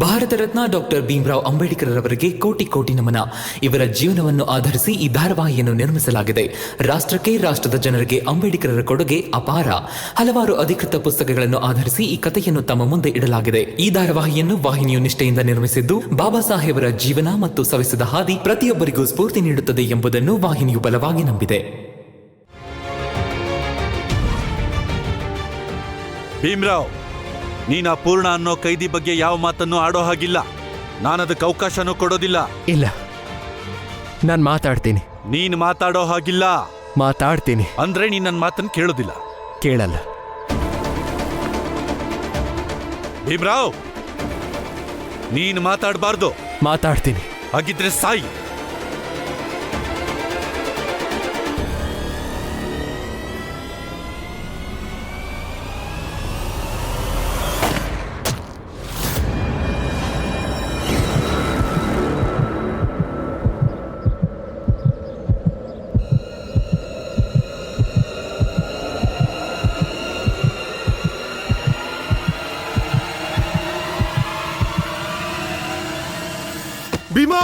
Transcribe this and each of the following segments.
Bharat Ratna doctor Bhimrao Ambedkar ಅವರಿಗೆ ಕೋಟಿ ಕೋಟಿ ನಮನ. ಇವರ ಜೀವನವನ್ನು ಆಧರಿಸಿ ಈ ಧಾರಾವಾಹಿಯನ್ನು ನಿರ್ಮಿಸಲಾಗಿದೆ. ರಾಷ್ಟ್ರಕ್ಕೆ, ರಾಷ್ಟ್ರದ ಜನರಿಗೆ ಅಂಬೇಡ್ಕರರ ಕೊಡುಗೆ ಅಪಾರ. ಹಲವಾರು ಅಧಿಕೃತ ಪುಸ್ತಕಗಳನ್ನು ಆಧರಿಸಿ ಈ ಕಥೆಯನ್ನು ತಮ್ಮ ಮುಂದೆ ಇಡಲಾಗಿದೆ. ಈ ಧಾರಾವಾಹಿಯನ್ನು ವಾಹಿನಿಯು ನಿಷ್ಠೆಯಿಂದ ನಿರ್ಮಿಸಿದ್ದು, ಬಾಬಾ ಸಾಹೇಬರ ಜೀವನ ಮತ್ತು ಸವೆಸಿದ ಹಾದಿ ಪ್ರತಿಯೊಬ್ಬರಿಗೂ ಸ್ಫೂರ್ತಿ ನೀಡುತ್ತದೆ ಎಂಬುದನ್ನು ವಾಹಿನಿಯು ಬಲವಾಗಿ ನಂಬಿದೆ. ಭೀಮರಾವ್, ನೀನ ಪೂರ್ಣ ಅನ್ನೋ ಕೈದಿ ಬಗ್ಗೆ ಯಾವ ಮಾತನ್ನು ಆಡೋ ಹಾಗಿಲ್ಲ. ನಾನದಕ್ಕೆ ಅವಕಾಶನೂ ಕೊಡೋದಿಲ್ಲ. ಇಲ್ಲ, ನಾನು ಮಾತಾಡ್ತೀನಿ. ನೀನ್ ಮಾತಾಡೋ ಹಾಗಿಲ್ಲ. ಮಾತಾಡ್ತೀನಿ ಅಂದ್ರೆ ನೀನ್ ನನ್ನ ಮಾತನ್ನು ಕೇಳೋದಿಲ್ಲ. ಕೇಳಲ್ಲ. ಭೀಮರಾವ್, ನೀನ್ ಮಾತಾಡಬಾರ್ದು. ಮಾತಾಡ್ತೀನಿ. ಹಾಗಿದ್ರೆ ಸಾಯಿ. ಭೀಮಾ!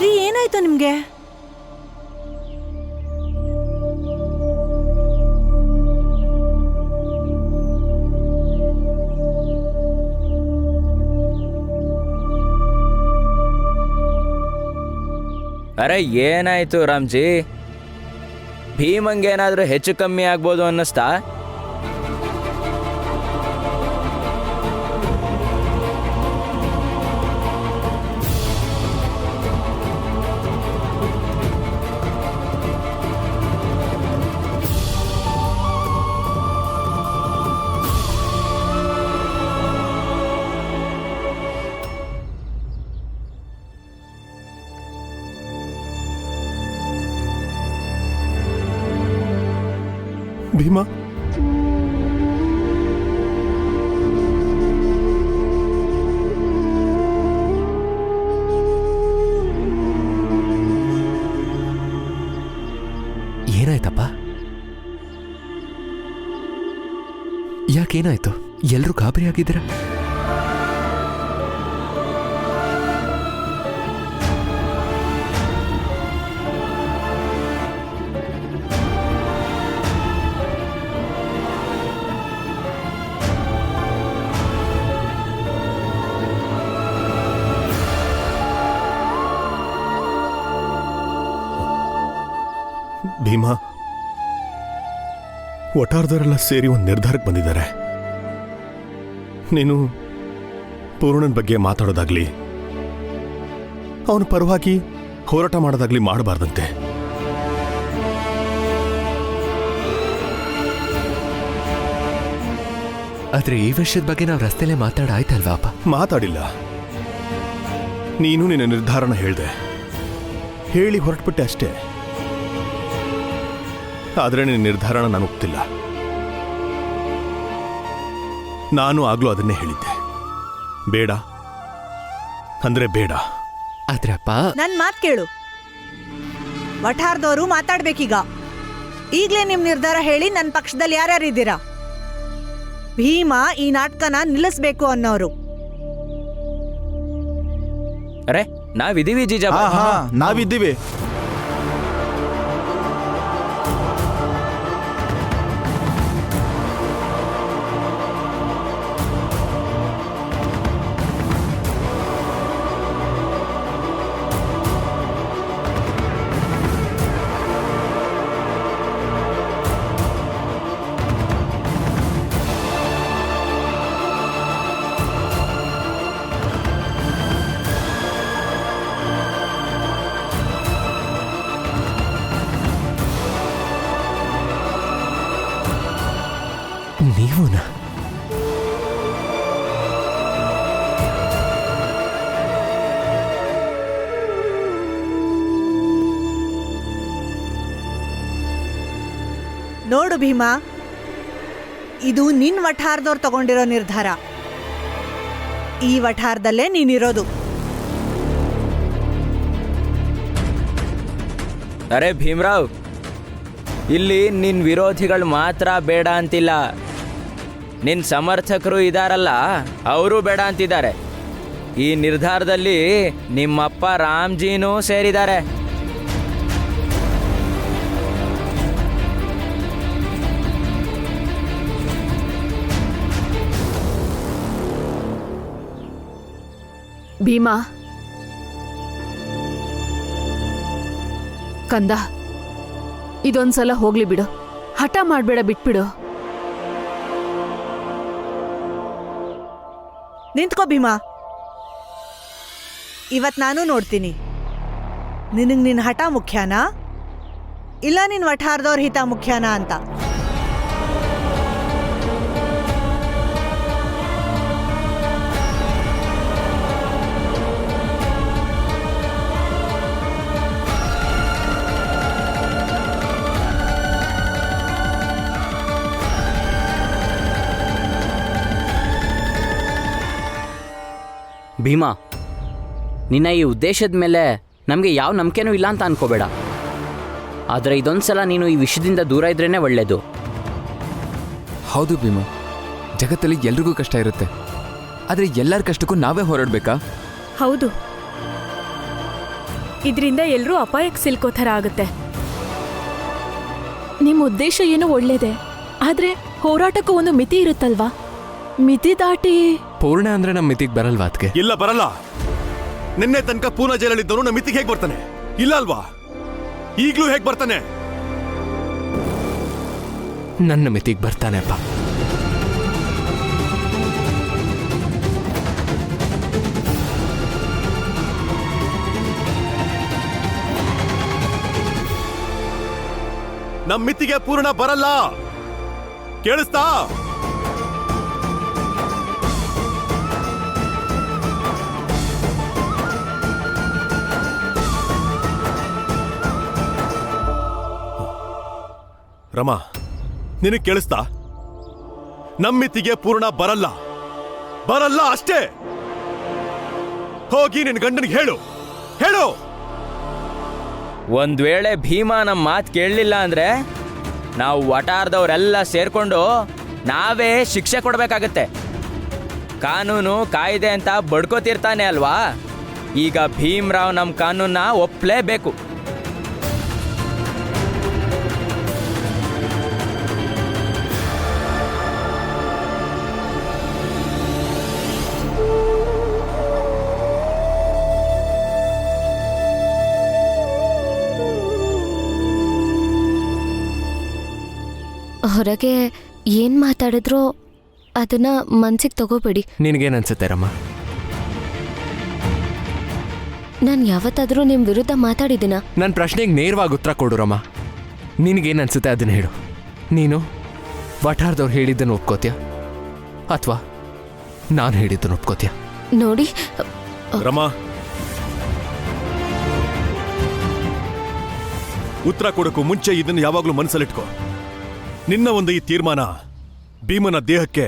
ರೀ, ಏನಾಯ್ತು ನಿಮ್ಗೆ? ಅರೆ ಏನಾಯ್ತು ರಾಮ್ಜಿ? ಭೀಮಂಗೇನಾದ್ರೂ ಹೆಚ್ಚು ಕಮ್ಮಿ ಆಗ್ಬೋದು ಅನ್ನಿಸ್ತಾ? ಭೀಮಾ, ಏನಾಯ್ತಪ್ಪ? ಯಾಕೇನಾಯ್ತು? ಎಲ್ರೂ ಗಾಬರಿ ಆಗಿದ್ದೀರಾ? ಭೀಮಾ, ಒಟ್ಟಾರದವರೆಲ್ಲ ಸೇರಿ ಒಂದು ನಿರ್ಧಾರಕ್ಕೆ ಬಂದಿದ್ದಾರೆ. ನೀನು ಪೂರ್ಣನ ಬಗ್ಗೆ ಮಾತಾಡೋದಾಗ್ಲಿ, ಅವನ ಪರವಾಗಿ ಹೋರಾಟ ಮಾಡೋದಾಗ್ಲಿ ಮಾಡಬಾರ್ದಂತೆ. ಆದ್ರೆ ಈ ವಿಷಯದ ಬಗ್ಗೆ ನಾವು ರಸ್ತೆಲೇ ಮಾತಾಡಾಯ್ತಲ್ವಾ ಅಪ್ಪ? ಮಾತಾಡಿಲ್ಲ. ನೀನು ನಿನ್ನ ನಿರ್ಧಾರನ ಹೇಳ್ದೆ, ಹೇಳಿ ಹೊರಟ್ಬಿಟ್ಟೆ ಅಷ್ಟೇ. ಆದರೆ ನಿನ್ನ ನಿರ್ಧಾರನ ನಾನು ಒಪ್ತಿಲ್ಲ. ನಾನು ಆಗ್ಲೂ ಅದನ್ನೇ ಹೇಳಿದ್ದೆ, ಬೇಡ ಅಂದ್ರೆ ಬೇಡ. ಆದ್ರೆ ಅಪ್ಪ, ನನ್ ಮಾತ್ ಕೇಳು. ವಠಾರದವರು ಮಾತಾಡ್ಬೇಕೀಗ. ಈಗ್ಲೇ ನಿಮ್ ನಿರ್ಧಾರ ಹೇಳಿ. ನನ್ನ ಪಕ್ಷದಲ್ಲಿ ಯಾರ್ಯಾರಿದ್ದೀರಾ? ಭೀಮ ಈ ನಾಟಕನ ನಿಲ್ಲಿಸ್ಬೇಕು ಅನ್ನೋರು. ಅರೆ ನಾವಿದೀವಿ ಜೀಜಾ. ನಾವಿದ್ದೀವಿ. ನೀವುನಾ? ನೋಡು ಭೀಮಾ, ಇದು ನಿನ್ ವಠಾರದವ್ರು ತಗೊಂಡಿರೋ ನಿರ್ಧಾರ. ಈ ವಠಾರದಲ್ಲೇ ನೀನಿರೋದು. ಅರೆ ಭೀಮ್ರಾವ್, ಇಲ್ಲಿ ನಿನ್ನ ವಿರೋಧಿಗಳು ಮಾತ್ರ ಬೇಡ ಅಂತಿಲ್ಲ, ನಿನ್ನ ಸಮರ್ಥಕರು ಇದಾರಲ್ಲ ಅವರು ಬೇಡ ಅಂತಿದ್ದಾರೆ. ಈ ನಿರ್ಧಾರದಲ್ಲಿ ನಿಮ್ಮಪ್ಪ ರಾಮ್ಜಿನೂ ಸೇರಿದ್ದಾರೆ. ಭೀಮಾ, ಕಂದ, ಇದೊಂದ್ಸಲ ಹೋಗ್ಲಿ ಬಿಡು, ಹಠ ಮಾಡ್ಬೇಡ, ಬಿಟ್ಬಿಡು. ನಿಂತ್ಕೋ ಭೀಮಾ, ಇವತ್ ನಾನು ನೋಡ್ತೀನಿ ನಿನಗ್ ನಿನ್ ಹಠ ಮುಖ್ಯನಾ ಇಲ್ಲ ನಿನ್ ವಠಾರದವ್ರ ಹಿತ ಮುಖ್ಯನಾ ಅಂತ. ಭೀಮಾ, ನಿನ್ನ ಈ ಉದ್ದೇಶದ ಮೇಲೆ ನಮಗೆ ಯಾವ ನಂಬಿಕೆನೂ ಇಲ್ಲ ಅಂತ ಅನ್ಕೋಬೇಡ. ಆದರೆ ಇದೊಂದ್ಸಲ ನೀನು ಈ ವಿಷಯದಿಂದ ದೂರ ಇದ್ರೇ ಒಳ್ಳೆಯದು. ಹೌದು ಭೀಮಾ, ಜಗತ್ತಲ್ಲಿ ಎಲ್ರಿಗೂ ಕಷ್ಟ ಇರುತ್ತೆ, ಆದರೆ ಎಲ್ಲರ ಕಷ್ಟಕ್ಕೂ ನಾವೇ ಹೋರಾಡಬೇಕಾ? ಹೌದು, ಇದರಿಂದ ಎಲ್ಲರೂ ಅಪಾಯಕ್ಕೆ ಸಿಲ್ಕೋ ಥರ ಆಗುತ್ತೆ. ನಿಮ್ಮ ಉದ್ದೇಶ ಏನೋ ಒಳ್ಳೇದೆ, ಆದ್ರೆ ಹೋರಾಟಕ್ಕೂ ಒಂದು ಮಿತಿ ಇರುತ್ತಲ್ವಾ? ಮಿತಿ ದಾಟಿ ಪೂರ್ಣ ಅಂದ್ರೆ ನಮ್ಮ ಮಿತಿಗೆ ಬರಲ್ವಾ? ಅದಕ್ಕೆ ಇಲ್ಲ, ಬರಲ್ಲ. ನಿನ್ನೆ ತನಕ ಪೂನಾ ಜೈಲಲ್ಲಿದ್ದವನು ನಮ್ಮ ಮಿತಿಗೆ ಹೇಗೆ ಬರ್ತಾನೆ? ಇಲ್ಲ ಅಲ್ವಾ? ಈಗ್ಲೂ ಹೇಗೆ ಬರ್ತಾನೆ? ನನ್ನ ಮಿತಿಗೆ ಬರ್ತಾನೆ ಅಪ್ಪ. ನಮ್ಮ ಮಿತಿಗೆ ಪೂರ್ಣ ಬರಲ್ಲ. ಕೇಳಿಸ್ತಾ? ರಮಾ, ನಿನಗೆ ಕೇಳಿಸ್ತಾ? ನಮ್ಮಿತಿಗೆ ಪೂರ್ಣ ಬರಲ್ಲ, ಬರಲ್ಲ ಅಷ್ಟೇ. ಹೋಗಿ ನಿನ್ನ ಗಂಡನಿಗೆ ಹೇಳು, ಹೇಳು. ಒಂದ್ ವೇಳೆ ಭೀಮಾ ನಮ್ಮ ಮಾತು ಕೇಳಲಿಲ್ಲ ಅಂದ್ರೆ ನಾವು ವಠಾರದವರೆಲ್ಲ ಸೇರ್ಕೊಂಡು ನಾವೇ ಶಿಕ್ಷೆ ಕೊಡಬೇಕಾಗತ್ತೆ. ಕಾನೂನು ಕಾಯ್ದೆ ಅಂತ ಬಡ್ಕೋತಿರ್ತಾನೆ ಅಲ್ವಾ? ಈಗ ಭೀಮ್ರಾವ್ ನಮ್ಮ ಕಾನೂನನ್ನ ಒಪ್ಪಲೇಬೇಕು. ಹೊರಗೆ ಏನ್ ಮಾತಾಡಿದ್ರೋ ಅದನ್ನ ಮನ್ಸಿಗೆ ತಗೋಬೇಡಿ. ನಿನಗೇನು ಅನ್ಸುತ್ತೆ ರಮ್ಮ? ನಾನು ಯಾವತ್ತಾದ್ರೂ ನಿಮ್ ವಿರುದ್ಧ ಮಾತಾಡಿದ್ದೀನ? ನನ್ನ ಪ್ರಶ್ನೆಗೆ ನೇರವಾಗಿ ಉತ್ತರ ಕೊಡು ರಮ್ಮ. ನಿನಗೇನು ಅನ್ಸುತ್ತೆ ಅದನ್ನ ಹೇಳು. ನೀನು ವಠಾರದವ್ರು ಹೇಳಿದ್ದನ್ನು ಒಪ್ಕೋತೀಯ ಅಥವಾ ನಾನು ಹೇಳಿದ್ದನ್ನು ಒಪ್ಕೋತೀಯ? ನೋಡಿ ರಮಾ, ಉತ್ತರ ಕೊಡೋಕ್ಕೂ ಮುಂಚೆ ಇದನ್ನು ಯಾವಾಗಲೂ ಮನಸ್ಸಲ್ಲಿಟ್ಕೋ. ನಿನ್ನ ಒಂದು ಈ ತೀರ್ಮಾನ ಭೀಮನ ದೇಹಕ್ಕೆ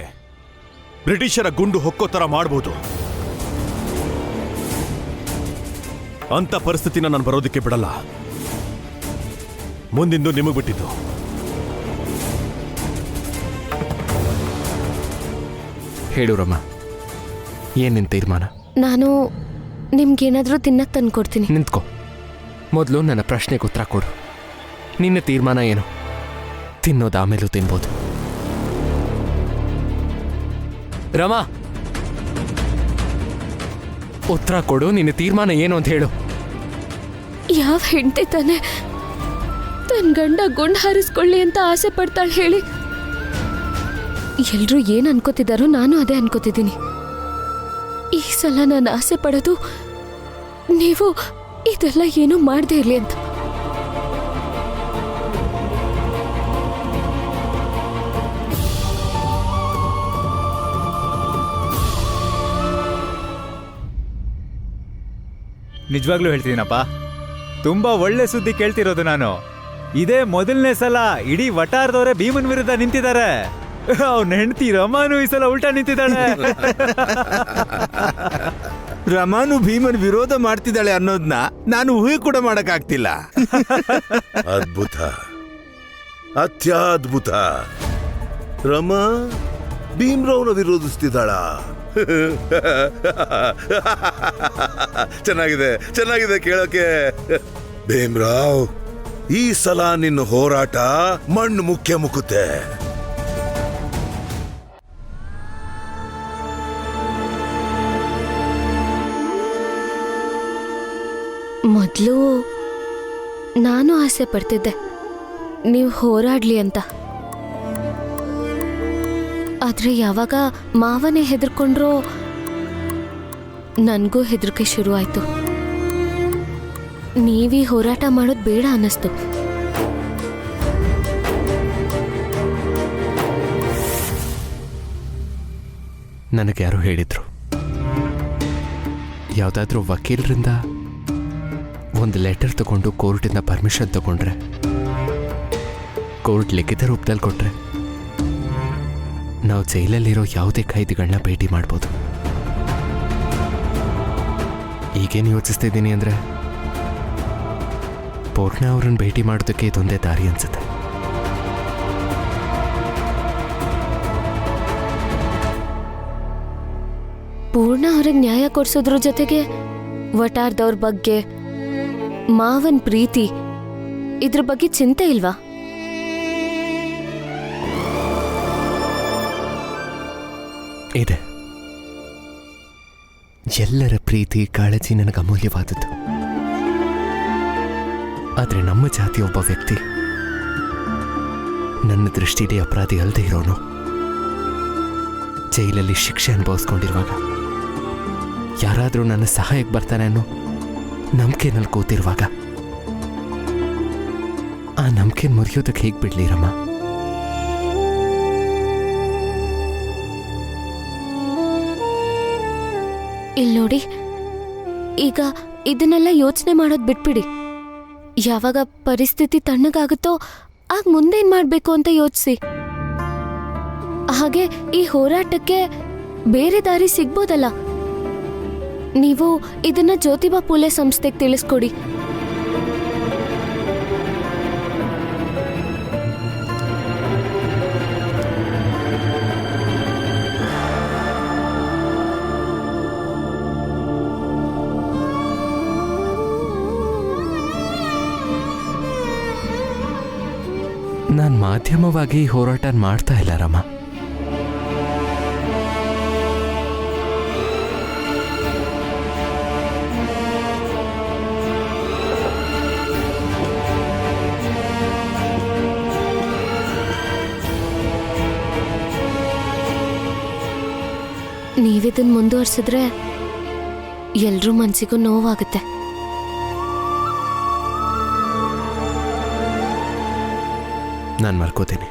ಬ್ರಿಟಿಷರ ಗುಂಡು ಹೊಕ್ಕೋ ಥರ ಮಾಡಬಹುದು. ಅಂತ ಪರಿಸ್ಥಿತಿನ ನಾನು ಬರೋದಕ್ಕೆ ಬಿಡಲ್ಲ. ಮುಂದಿಂದು ನಿಮಗೆ ಬಿಟ್ಟಿದ್ದು. ಹೇಳು ರಮ್ಮ, ಏನ್ ನಿನ್ ತೀರ್ಮಾನ? ನಾನು ನಿಮ್ಗೇನಾದ್ರೂ ತಿನ್ನಕ್ ತಂದ್ಕೊಡ್ತೀನಿ. ನಿಂತ್ಕೋ. ಮೊದಲು ನನ್ನ ಪ್ರಶ್ನೆಗೆ ಉತ್ತರ ಕೊಡು. ನಿನ್ನ ತೀರ್ಮಾನ ಏನು? ತಿನ್ನೋದು ಆಮೇಲೂ ತಿನ್ಬೋದು. ರಮಾ, ಉತ್ತರ ಕೊಡು. ನಿನ್ನ ತೀರ್ಮಾನ ಏನು ಅಂತ ಹೇಳು. ಯಾವ ಹೆಂಡತಿ ತಾನೆ ತನ್ನ ಗಂಡ ಗುಂಡು ಹಾರಿಸ್ಕೊಳ್ಳಿ ಅಂತ ಆಸೆ ಪಡ್ತಾಳೆ ಹೇಳಿ? ಎಲ್ರೂ ಏನ್ ಅನ್ಕೋತಿದ್ದಾರೋ ನಾನು ಅದೇ ಅನ್ಕೋತಿದ್ದೀನಿ. ಈ ಸಲ ನಾನು ಆಸೆ ಪಡೋದು ನೀವು ಇದೆಲ್ಲ ಏನೂ ಮಾಡದೇ ಇರಲಿ ಅಂತ. ನಿಜವಾಗ್ಲೂ ಹೇಳ್ತೀನಪ್ಪ, ತುಂಬಾ ಒಳ್ಳೆ ಸುದ್ದಿ ಕೇಳ್ತಿರೋದು ನಾನು. ಇದೇ ಮೊದಲನೇ ಸಲ ಇಡೀ ವಟಾರದವರೇ ಭೀಮನ್ ವಿರುದ್ಧ ನಿಂತಿದ್ದಾರೆ. ಅವ್ನ ಹೆಂಡತಿ ರಮಾನು ಈ ಸಲ ಉಲ್ಟಾ ನಿಂತಿದ್ದಾಳೆ. ರಮಾನು ಭೀಮನ್ ವಿರೋಧ ಮಾಡ್ತಿದ್ದಾಳೆ ಅನ್ನೋದನ್ನ ನಾನು ಊಹೆ ಕೂಡ ಮಾಡಕ್ಕಾಗ್ತಿಲ್ಲ. ಅದ್ಭುತ, ಅತ್ಯದ್ಭುತ. ರಮಾ ಭೀಮ್ರಾವ್ನ ವಿರೋಧಿಸ್ತಿದ್ದಾಳ. ಚೆನ್ನಾಗಿದೆ, ಚೆನ್ನಾಗಿದೆ ಕೇಳೋಕೆ. ಭೀಮ್ರಾವ್, ಈ ಸಲ ನಿನ್ನ ಹೋರಾಟ ಮಣ್ಣು ಮುಖ್ಯ ಮುಕ್ಕುತ್ತೆ. ಮೊದಲು ನಾನು ಆಸೆ ಪಡ್ತಿದ್ದೆ ನೀವು ಹೋರಾಡ್ಲಿ ಅಂತ. ಆದ್ರೆ ಯಾವಾಗ ಮಾವನೇ ಹೆದರ್ಕೊಂಡ್ರೋ ನನಗೂ ಹೆದರಿಕೆ ಶುರು ಆಯ್ತು. ನೀವೀ ಹೋರಾಟ ಮಾಡೋದು ಬೇಡ ಅನ್ನಿಸ್ತು. ನನಗೆ ಯಾರೋ ಹೇಳಿದ್ರು, ಯಾವುದಾದ್ರೂ ವಕೀಲರಿಂದ ಒಂದು ಲೆಟರ್ ತಗೊಂಡು ಕೋರ್ಟಿಂದ ಪರ್ಮಿಷನ್ ತಗೊಂಡ್ರೆ, ಕೋರ್ಟ್ ಲಿಖಿತ ರೂಪದಲ್ಲಿ ಕೊಟ್ರೆ ನಾವು ಜೈಲಲ್ಲಿರೋ ಯಾವುದೇ ಖೈದಿಗಳನ್ನ ಭೇಟಿ ಮಾಡ್ಬೋದು. ಈಗೇನು ಯೋಚಿಸ್ತಿದ್ದೀನಿ ಅಂದರೆ, ಪೂರ್ಣ ಅವ್ರನ್ನ ಭೇಟಿ ಮಾಡೋದಕ್ಕೆ ಇದೊಂದೇ ದಾರಿ ಅನ್ಸುತ್ತೆ. ಪೂರ್ಣ ಅವ್ರಿಗೆ ನ್ಯಾಯ ಕೊಡ್ಸೋದ್ರ ಜೊತೆಗೆ ವಟಾರದವ್ರ ಬಗ್ಗೆ, ಮಾವನ್ ಪ್ರೀತಿ, ಇದ್ರ ಬಗ್ಗೆ ಚಿಂತೆ ಇಲ್ವಾ? ಇದೆ. ಎಲ್ಲರ ಪ್ರೀತಿ ಕಾಳಜಿ ನನಗೆ ಅಮೂಲ್ಯವಾದದ್ದು. ಆದರೆ ನಮ್ಮ ಜಾತಿಯ ಒಬ್ಬ ವ್ಯಕ್ತಿ, ನನ್ನ ದೃಷ್ಟಿಯಲ್ಲಿ ಅಪರಾಧಿ ಅಲ್ಲದೆ ಇರೋನು, ಜೈಲಲ್ಲಿ ಶಿಕ್ಷೆ ಅನುಭವಿಸ್ಕೊಂಡಿರುವಾಗ ಯಾರಾದರೂ ನನ್ನ ಸಹಾಯಕ್ಕೆ ಬರ್ತಾನೆ ಅನ್ನೋ ನಂಬಿಕೆನಲ್ಲಿ ಕೂತಿರುವಾಗ ಆ ನಂಬಿಕೆ ಮುರಿಯೋದಕ್ಕೆ ಹೇಗೆ ಬಿಡ್ಲಿ ರಮ್ಮ? ಇಲ್ಲಿ ನೋಡಿ, ಈಗ ಇದನ್ನೆಲ್ಲ ಯೋಚನೆ ಮಾಡೋದು ಬಿಟ್ಬಿಡಿ. ಯಾವಾಗ ಪರಿಸ್ಥಿತಿ ತಣ್ಣಗಾಗುತ್ತೋ ಆಗ ಮುಂದೇನ್ ಮಾಡ್ಬೇಕು ಅಂತ ಯೋಚಿಸಿ. ಹಾಗೆ ಈ ಹೋರಾಟಕ್ಕೆ ಬೇರೆ ದಾರಿ ಸಿಗ್ಬೋದಲ್ಲ. ನೀವು ಇದನ್ನ ಜ್ಯೋತಿಬಾ ಫುಲೆ ಸಂಸ್ಥೆಗೆ ತಿಳಿಸ್ಕೊಡಿ. ನಾನು ಮಾಧ್ಯಮವಾಗಿ ಈ ಹೋರಾಟ ಮಾಡ್ತಾ ಇಲ್ಲ ರಮ್ಮ. ನೀವಿದನ್ನ ಮುಂದುವರ್ಸಿದ್ರೆ ಎಲ್ರೂ ಮನ್ಸಿಗೂ ನೋವಾಗುತ್ತೆ. ನಾನು ಮರ್ಕೋತೀನಿ.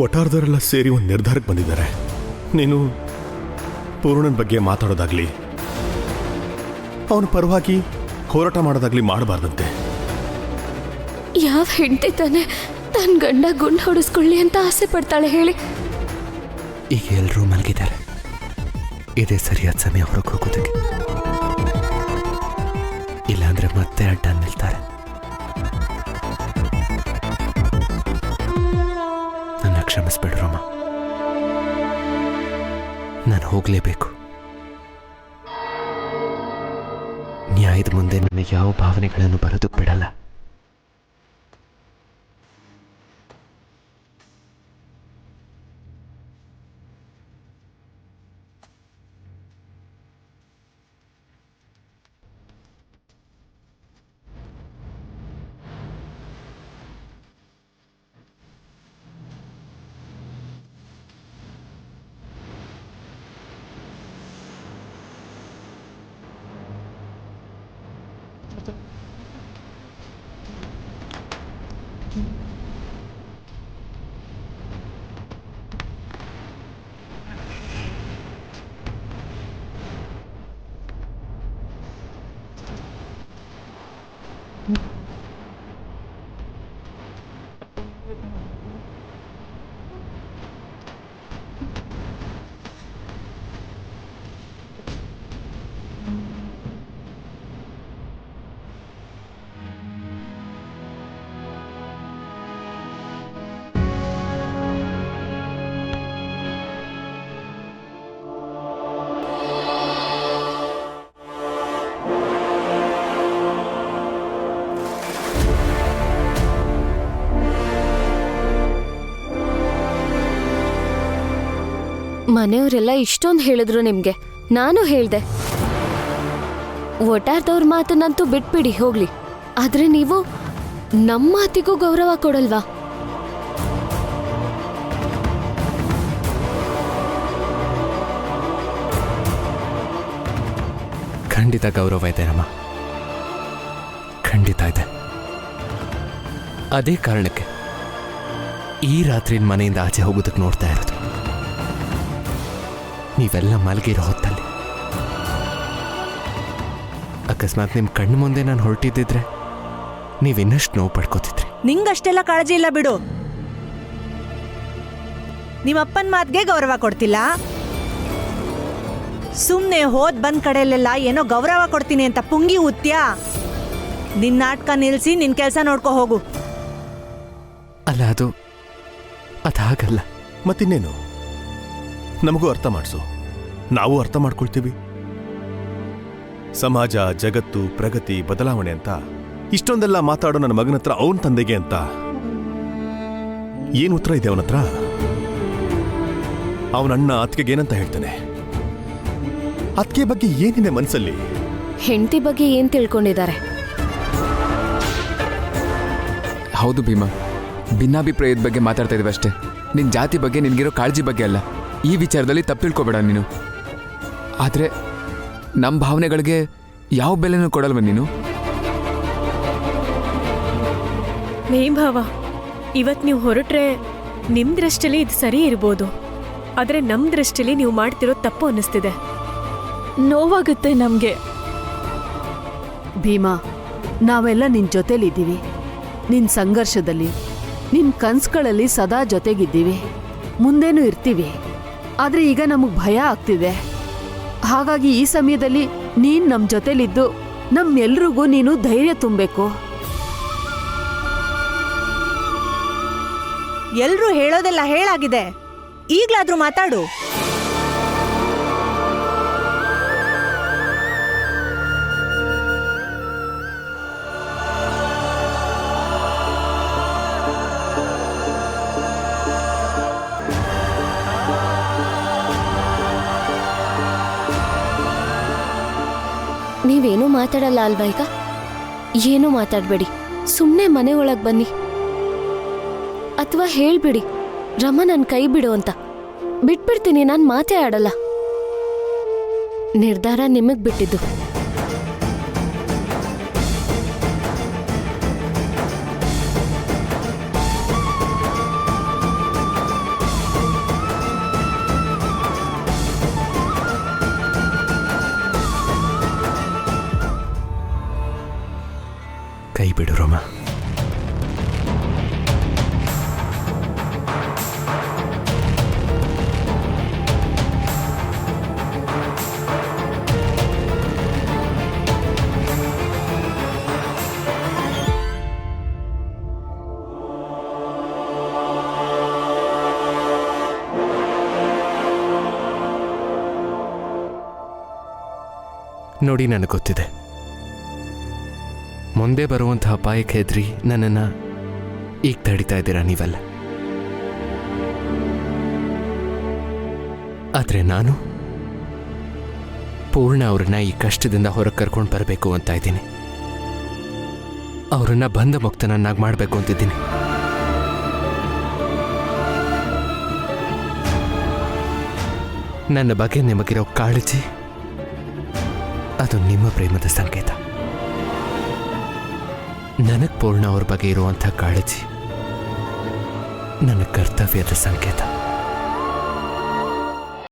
ವಟಾರದವರೆಲ್ಲ ಸೇರಿ ಒಂದು ನಿರ್ಧಾರಕ್ಕೆ ಬಂದಿದ್ದಾರೆ. ನೀನು ಪೂರ್ಣನ ಬಗ್ಗೆ ಮಾತಾಡೋದಾಗ್ಲಿ, ಅವನ ಪರವಾಗಿ ಹೋರಾಟ ಮಾಡೋದಾಗ್ಲಿ ಮಾಡಬಾರ್ದಂತೆ. ಯಾವ ಹೆಂಡತಿ ತಾನೆ ತನ್ನ ಗಂಡ ಗುಂಡು ಹೊಡಿಸ್ಕೊಳ್ಳಿ ಅಂತ ಆಸೆ ಪಡ್ತಾಳೆ ಹೇಳಿ? ಈಗ ಎಲ್ಲರೂ ಮಲಗಿದ್ದಾರೆ. ಇದೇ ಸರಿಯಾದ ಸಮಯ ಹೊರಗೆ ಹೋಗೋದಕ್ಕೆ. ಇಲ್ಲಾಂದ್ರೆ ಮತ್ತೆ ಅಡ್ಡ ನಿಲ್ತಾರೆ. ಕ್ಷಮಿಸ್ಬೇಡು ರಮ. ನಾನು ಹೋಗಲೇಬೇಕು. ನ್ಯಾಯದ ಮುಂದೆ ನನ್ನ ಯಾವ ಭಾವನೆಗಳನ್ನು ಬರೋದಕ್ಕೆ ಬಿಡಲ್ಲ. ಮನೆಯವರೆಲ್ಲ ಇಷ್ಟೊಂದು ಹೇಳಿದ್ರು ನಿಮ್ಗೆ. ನಾನು ಹೇಳ್ದೆ ಒಟ್ಟಾರ್ದವ್ರ ಮಾತನ್ನಂತೂ ಬಿಟ್ಬಿಡಿ ಹೋಗ್ಲಿ. ಆದ್ರೆ ನೀವು ನಮ್ಮ ಮಾತಿಗೂ ಗೌರವ ಕೊಡಲ್ವಾ? ಖಂಡಿತ ಗೌರವ ಇದೆ ರಮ, ಖಂಡಿತ ಇದೆ. ಅದೇ ಕಾರಣಕ್ಕೆ ಈ ರಾತ್ರಿ ಮನೆಯಿಂದ ಆಚೆ ಹೋಗೋದಕ್ಕೆ ನೋಡ್ತಾ ಇರೋದು. ನೀವೆಲ್ಲ ಮಲಗಿರೋ ಹೊತ್ತಲ್ಲಿ ಅಕಸ್ಮಾತ್ ನಿಮ್ಮ ಕಣ್ಣು ಮುಂದೆ ನಾನು ಹೊರಟಿದ್ದಿದ್ರೆ ನೀವಿನ್ನಷ್ಟು ನೋವು ಪಡ್ಕೋತಿದ್ರಿ. ನಿಂಗಷ್ಟೆಲ್ಲ ಕಾಳಜಿ ಇಲ್ಲ ಬಿಡು. ನಿಮ್ಮಪ್ಪನ ಮಾತಿಗೆ ಗೌರವ ಕೊಡ್ತಿಲ್ಲ. ಸುಮ್ಮನೆ ಹೋದ್ ಬಂದ್ ಕಡೆಯಲ್ಲೆಲ್ಲ ಏನೋ ಗೌರವ ಕೊಡ್ತೀನಿ ಅಂತ ಪುಂಗಿ ಉತ್ತ್ಯಾ. ನಿನ್ನ ನಾಟಕ ನಿಲ್ಸಿ ನಿನ್ ಕೆಲಸ ನೋಡ್ಕೊ ಹೋಗು. ಅಲ್ಲ, ಅದು ಹಾಗಲ್ಲ. ಮತ್ತಿನ್ನೇನು, ನಮಗೂ ಅರ್ಥ ಮಾಡಿಸು, ನಾವು ಅರ್ಥ ಮಾಡ್ಕೊಳ್ತೀವಿ. ಸಮಾಜ, ಜಗತ್ತು, ಪ್ರಗತಿ, ಬದಲಾವಣೆ ಅಂತ ಇಷ್ಟೊಂದೆಲ್ಲ ಮಾತಾಡೋ ನನ್ನ ಮಗನ ಹತ್ರ ಅವನ ತಂದೆಗೆ ಅಂತ ಏನು ಉತ್ತರ ಇದೆ ಅವನ ಹತ್ರ? ಅವನಣ್ಣ ಅತ್ತಿಗೆಗೆ ಏನಂತ ಹೇಳ್ತಾನೆ? ಅತ್ತಿಗೆ ಬಗ್ಗೆ ಏನಿದೆ ಮನಸ್ಸಲ್ಲಿ? ಹೆಂಡತಿ ಬಗ್ಗೆ ಏನ್ ತಿಳ್ಕೊಂಡಿದ್ದಾರೆ? ಹೌದು ಭೀಮಾ, ಭಿನ್ನಾಭಿಪ್ರಾಯದ ಬಗ್ಗೆ ಮಾತಾಡ್ತಾ ಇದೀವಿ ಅಷ್ಟೇ. ನಿನ್ನ ಜಾತಿ ಬಗ್ಗೆ ನಿನಗಿರೋ ಕಾಳಜಿ ಬಗ್ಗೆ ಅಲ್ಲ. ಈ ವಿಚಾರದಲ್ಲಿ ತಪ್ಪಿಳ್ಕೊಬೇಡ ನೀನು. ಆದರೆ ನಮ್ಮ ಭಾವನೆಗಳಿಗೆ ಯಾವ ಬೆಲೆನೂ ಕೊಡಲ್ವ ನೀನು? ಭಾವ, ಇವತ್ತು ನೀವು ಹೊರಟ್ರೆ ನಿಮ್ಮ ದೃಷ್ಟಿಲಿ ಇದು ಸರಿ ಇರ್ಬೋದು, ಆದರೆ ನಮ್ಮ ದೃಷ್ಟಿಲಿ ನೀವು ಮಾಡ್ತಿರೋ ತಪ್ಪು ಅನ್ನಿಸ್ತಿದೆ. ನೋವಾಗುತ್ತೆ ನಮಗೆ. ಭೀಮಾ, ನಾವೆಲ್ಲ ನಿನ್ನ ಜೊತೆಲಿದ್ದೀವಿ. ನಿನ್ನ ಸಂಘರ್ಷದಲ್ಲಿ, ನಿನ್ನ ಕನ್ಸುಗಳಲ್ಲಿ ಸದಾ ಜೊತೆಗಿದ್ದೀವಿ, ಮುಂದೇನೂ ಇರ್ತೀವಿ. ಆದರೆ ಈಗ ನಮಗೆ ಭಯ ಆಗ್ತಿದೆ. ಹಾಗಾಗಿ ಈ ಸಮಯದಲ್ಲಿ ನೀನು ನಮ್ಮ ಜೊತೆಲಿದ್ದು ನಮ್ಮೆಲ್ರಿಗೂ ನೀನು ಧೈರ್ಯ ತುಂಬಬೇಕು. ಎಲ್ರೂ ಹೇಳೋದೆಲ್ಲ ಹೇಳಾಗಿದೆ, ಈಗ್ಲಾದ್ರೂ ಮಾತಾಡು. ನೀವೇನೂ ಮಾತಾಡಲ್ಲ ಅಲ್ವಾ ಈಗ? ಏನೂ ಮಾತಾಡಬೇಡಿ, ಸುಮ್ಮನೆ ಮನೆ ಒಳಗೆ ಬನ್ನಿ. ಅಥವಾ ಹೇಳ್ಬಿಡಿ ರಮ ನನ್ನ ಕೈ ಬಿಡು ಅಂತ. ಬಿಟ್ಬಿಡ್ತೀನಿ, ನಾನು ಮಾತೇ ಆಡಲ್ಲ. ನಿರ್ಧಾರ ನಿಮಗೆ ಬಿಟ್ಟಿದ್ದು. ಕೈ ಬಿಡು ರೋಮ. ನೋಡಿ, ನನಗೆ ಗೊತ್ತಿದೆ, ಮುಂದೆ ಬರುವಂಥ ಅಪಾಯಕ್ಕೆ ಹೆದರಿ ನನ್ನನ್ನು ಈಗ ತಡಿತಾ ಇದ್ದೀರಾ ನೀವೆಲ್ಲ. ಆದರೆ ನಾನು ಪೂರ್ಣ ಅವ್ರನ್ನ ಈ ಕಷ್ಟದಿಂದ ಹೊರಗೆ ಕರ್ಕೊಂಡು ಬರಬೇಕು ಅಂತ ಇದ್ದೀನಿ. ಅವರನ್ನ ಬಂಧ ಮುಕ್ತನನ್ನಾಗಿ ಮಾಡಬೇಕು ಅಂತಿದ್ದೀನಿ. ನನ್ನ ಬಗ್ಗೆ ನಿಮಗಿರೋ ಕಾಳಜಿ ಅದು ನಿಮ್ಮ ಪ್ರೇಮದ ಸಂಕೇತ. ನನಗೆ ಪೂರ್ಣ ಅವ್ರ ಬಗ್ಗೆ ಇರುವಂಥ ಕಾಳಜಿ ನನ್ನ ಕರ್ತವ್ಯದ ಸಂಕೇತ.